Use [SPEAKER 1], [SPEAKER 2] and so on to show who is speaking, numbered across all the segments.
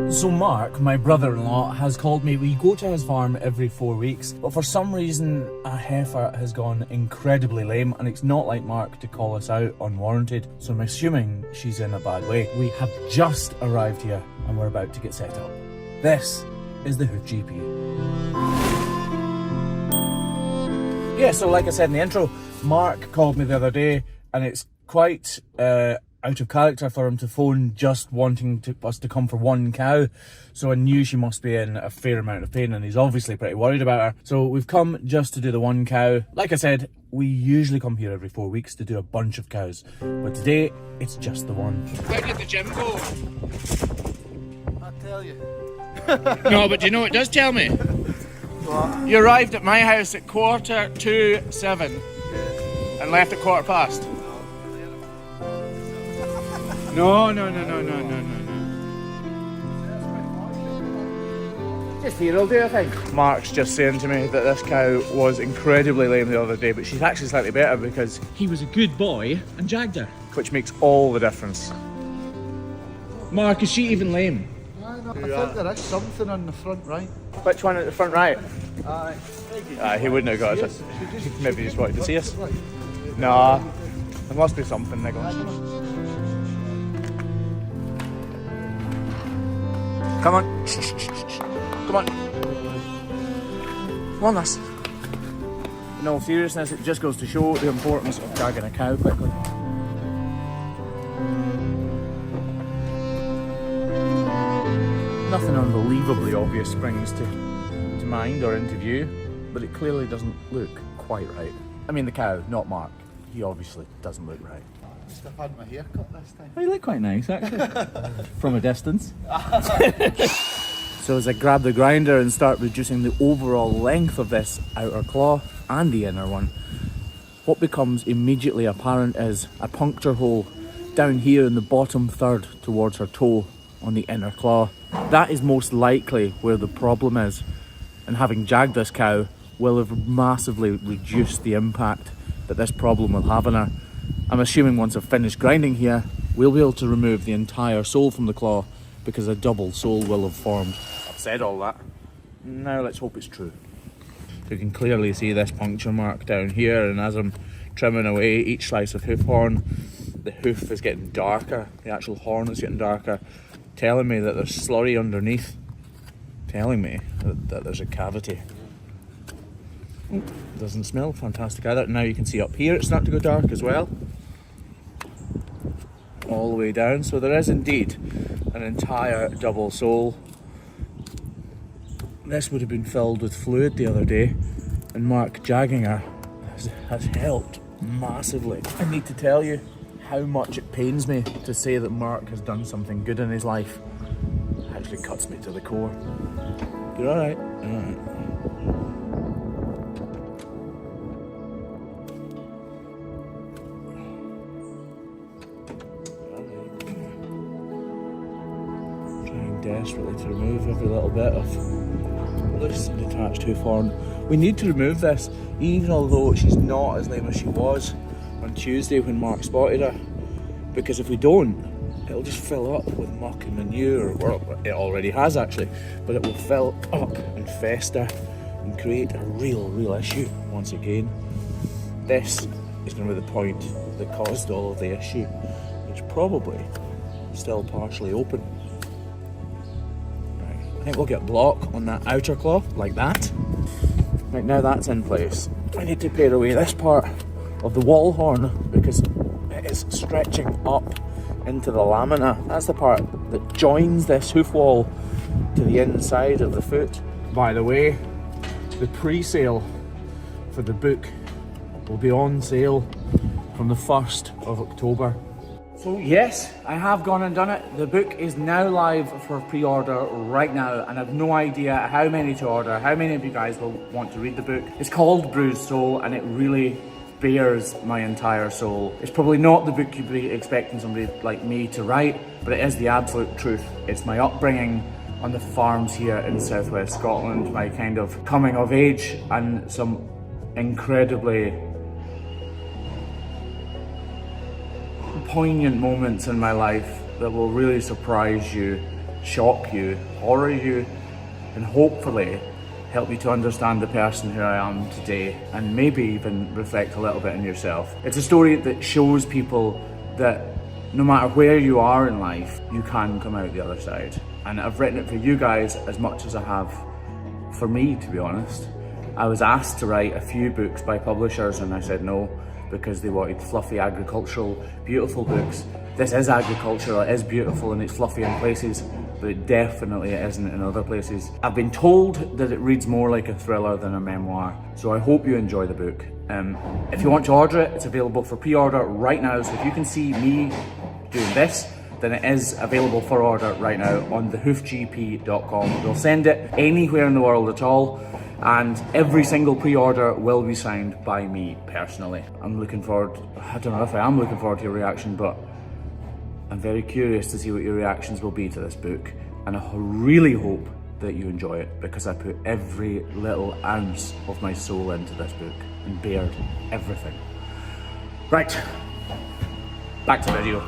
[SPEAKER 1] So Mark, my brother-in-law, has called me. We go to his farm every 4 weeks, but for some reason a heifer has gone incredibly lame, and it's not like Mark to call us out unwarranted, so I'm assuming she's in a bad way. We have just arrived here and we're about to get set up. This is the Hoof GP. Yeah, so like I said in the intro, Mark called me the other day, and it's quite out of character for him to phone just wanting us to come for one cow. So I knew she must be in a fair amount of pain, and he's obviously pretty worried about her. So we've come just to do the one cow. Like I said, we usually come here every 4 weeks to do a bunch of cows, but today it's just the one.
[SPEAKER 2] Where did the gym go?
[SPEAKER 3] I'll tell you.
[SPEAKER 2] No, but do you know what it does tell me?
[SPEAKER 3] What?
[SPEAKER 2] You arrived at my house at 7:45 and left at 7:15. No. Just here will do, I think. Mark's just saying to me that this cow was incredibly lame the other day, but she's actually slightly better because he was a good boy and jagged her. Which makes all the difference. Mark, is she even lame?
[SPEAKER 3] I think there is something on the front right.
[SPEAKER 2] Which one at the front right?
[SPEAKER 3] Aye.
[SPEAKER 2] He wouldn't have got it. Maybe he just wanted to see us. Nah, there must be something, Nicholas. Come on. Come on. Come on, lass. In all seriousness, it just goes to show the importance of dragging a cow quickly. Nothing unbelievably obvious springs to mind or into view, but it clearly doesn't look quite right. I mean the cow, not Mark. He obviously doesn't look right.
[SPEAKER 3] Must have had my hair cut this time.
[SPEAKER 2] Oh, you look quite nice, actually. From a distance. So as I grab the grinder and start reducing the overall length of this outer claw and the inner one, what becomes immediately apparent is a puncture hole down here in the bottom third towards her toe on the inner claw. That is most likely where the problem is, and having jagged this cow will have massively reduced the impact that this problem will have on her. I'm assuming once I've finished grinding here, we'll be able to remove the entire sole from the claw because a double sole will have formed. I've said all that. Now let's hope it's true. You can clearly see this puncture mark down here, and as I'm trimming away each slice of hoof horn, the hoof is getting darker, the actual horn is getting darker, telling me that there's slurry underneath, telling me that there's a cavity. Doesn't smell fantastic either. Now you can see up here it's starting to go dark as well, all the way down. So there is indeed an entire double sole. This would have been filled with fluid the other day, and Mark jagging her has helped massively. I need to tell you how much it pains me to say that Mark has done something good in his life. It actually cuts me to the core. You're alright, you're alright. Trying desperately to remove every little bit of loose and detached hoof horn. We need to remove this, even although she's not as lame as she was on Tuesday when Mark spotted her, because if we don't, it'll just fill up with muck and manure. Well, it already has actually, but it will fill up and fester and create a real issue once again. This is going to be the point that caused all of the issue, which probably still partially open. Right, I think we'll get block on that outer claw like that. Right, now that's in place, I need to pare away this part of the wall horn because it is stretching up into the lamina. That's the part that joins this hoof wall to the inside of the foot. By the way, the pre-sale for the book will be on sale from the 1st of October. So yes, I have gone and done it. The book is now live for pre-order right now, and I've no idea how many to order, how many of you guys will want to read the book. It's called Bruised Soul, and it really bears my entire soul. It's probably not the book you'd be expecting somebody like me to write, but it is the absolute truth. It's my upbringing on the farms here in southwest Scotland, my kind of coming of age, and some incredibly poignant moments in my life that will really surprise you shock you, horror you, and hopefully help you to understand the person who I am today, and maybe even reflect a little bit on yourself. It's a story that shows people that no matter where you are in life, you can come out the other side. And I've written it for you guys as much as I have for me, to be honest. I was asked to write a few books by publishers and I said no, because they wanted fluffy agricultural, beautiful books. This is agricultural, it is beautiful and it's fluffy in places, but it definitely isn't in other places. I've been told that it reads more like a thriller than a memoir, so I hope you enjoy the book. If you want to order it, it's available for pre-order right now, so if you can see me doing this, then it is available for order right now on thehoofgp.com. We'll send it anywhere in the world at all, and every single pre-order will be signed by me personally. I'm looking forward, I don't know if I am looking forward to your reaction, but I'm very curious to see what your reactions will be to this book, and I really hope that you enjoy it, because I put every little ounce of my soul into this book and bared everything. Right, back to the video.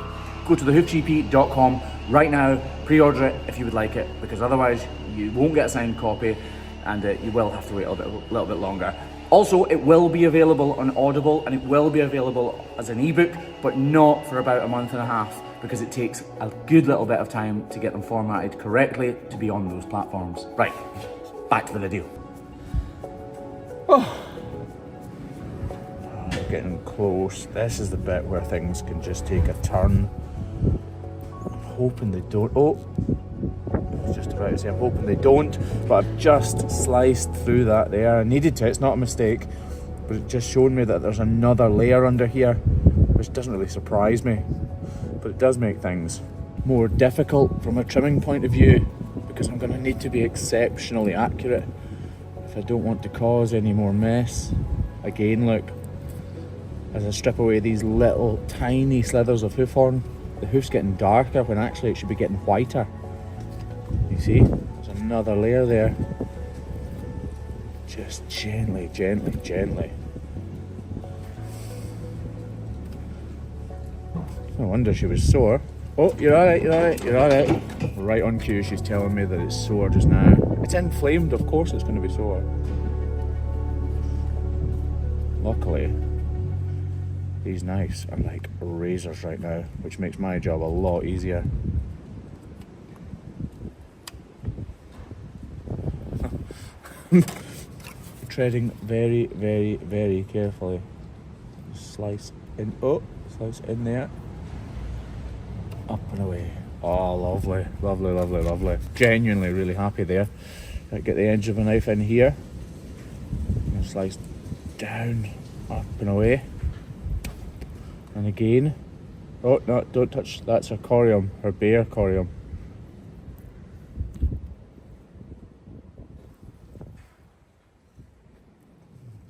[SPEAKER 2] Go to thehoofgp.com right now, pre-order it if you would like it, because otherwise you won't get a signed copy and you will have to wait a little bit longer. Also, it will be available on Audible and it will be available as an ebook, but not for about a month and a half, because it takes a good little bit of time to get them formatted correctly to be on those platforms. Right, back to the video. Oh, getting close. This is the bit where things can just take a turn. I'm hoping they don't. Oh, I was just about to say I'm hoping they don't, but I've just sliced through that there. I needed to, it's not a mistake, but it just showed me that there's another layer under here, which doesn't really surprise me, but it does make things more difficult from a trimming point of view, because I'm going to need to be exceptionally accurate if I don't want to cause any more mess. Again, look, as I strip away these little tiny slithers of hoof horn, the hoof's getting darker when actually it should be getting whiter. You see, there's another layer there. Just gently, gently, gently. No wonder she was sore. Oh, you're alright, you're alright, you're alright. Right on cue, she's telling me that it's sore just now. It's inflamed, of course it's going to be sore. Luckily, these knives are like razors right now, which makes my job a lot easier. Treading very, very, very carefully. Slice in, oh, slice in there. Up and away. Oh, lovely, lovely, lovely, lovely. Genuinely really happy there. Right, get the edge of a knife in here. And slice down, up and away. And again, oh no, don't touch, that's her corium, her bare corium.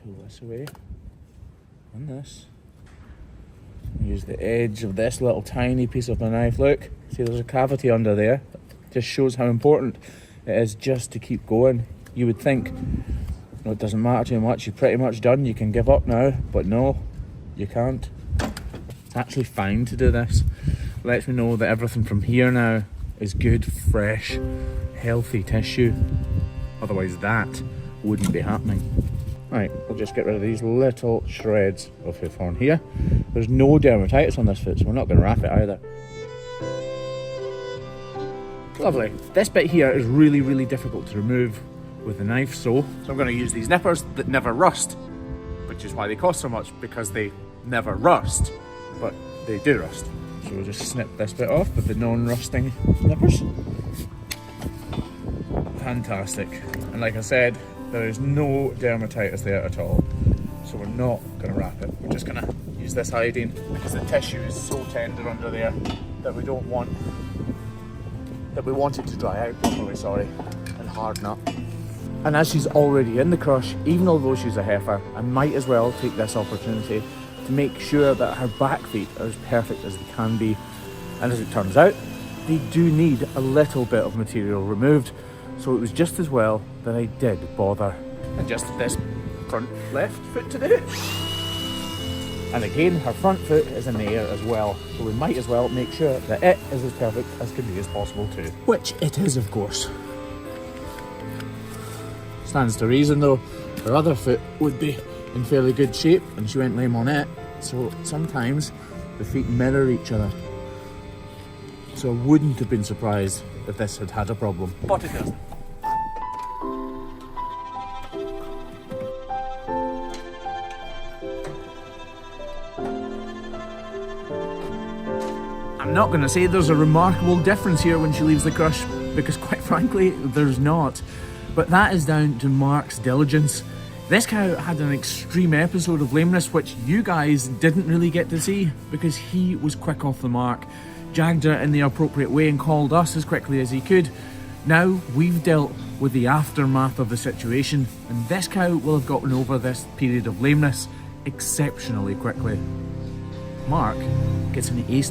[SPEAKER 2] Pull this away, and this. Use the edge of this little tiny piece of my knife, look, see there's a cavity under there. Just shows how important it is just to keep going. You would think, no, it doesn't matter too much, you're pretty much done, you can give up now, but no, you can't. It's actually fine to do this. Lets me know that everything from here now is good, fresh, healthy tissue. Otherwise that wouldn't be happening. Right, we'll just get rid of these little shreds of hoof horn here. There's no dermatitis on this foot, so we're not going to wrap it either. Lovely. This bit here is really, really difficult to remove with the knife, so I'm going to use these nippers that never rust, which is why they cost so much, because they never rust, but they do rust. So we'll just snip this bit off with the non-rusting nippers. Fantastic. And like I said, there is no dermatitis there at all, so we're not going to wrap it. We're just going to use this iodine, because the tissue is so tender under there that we don't want, that we want it to dry out properly, sorry, and harden up. And as she's already in the crush, even although she's a heifer, I might as well take this opportunity to make sure that her back feet are as perfect as they can be. And as it turns out, they do need a little bit of material removed, so it was just as well that I did bother. And just this front left foot to do. And again, her front foot is in the air as well, so we might as well make sure that it is as perfect as can be as possible too. Which it is, of course. Stands to reason though, her other foot would be in fairly good shape and she went lame on it, so sometimes the feet mirror each other. So I wouldn't have been surprised if this had had a problem. But it doesn't. I'm not going to say there's a remarkable difference here when she leaves the crush, because quite frankly, there's not. But that is down to Mark's diligence. This cow had an extreme episode of lameness which you guys didn't really get to see because he was quick off the mark, jagged her in the appropriate way and called us as quickly as he could. Now we've dealt with the aftermath of the situation and this cow will have gotten over this period of lameness exceptionally quickly. Mark gets an A+.